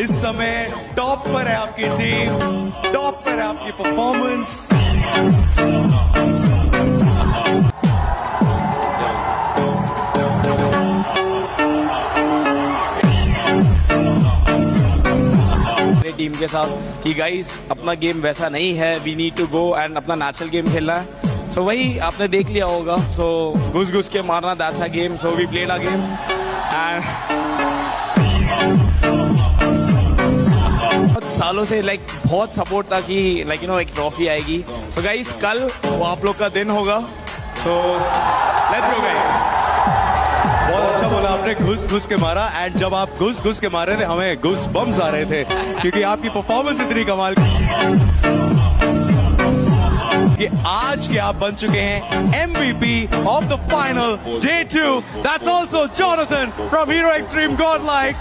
इस समय टॉप पर है आपकी टीम, टॉप पर है आपकी परफॉर्मेंस। टीम के साथ कि गाइस अपना गेम वैसा नहीं है, we need to go and अपना नेचुरल गेम खेलना है। सो वही आपने देख लिया होगा। सो घुस घुस के मारना, that's a game. So we played a game and बहुत सालों से बहुत सपोर्ट था कि एक ट्रॉफी आएगी। सो गाइस कल वो आप लोग का दिन होगा। So let's go guys. बहुत अच्छा बोला आपने, घुस घुस के मारा। एंड जब आप घुस घुस के मार रहे थे हमें घुस बम्स आ रहे थे, क्योंकि आपकी परफॉर्मेंस इतनी कमाल कि आज के आप बन चुके हैं MVP of the final day 2। That's also Jonathan from hero extreme Godlike.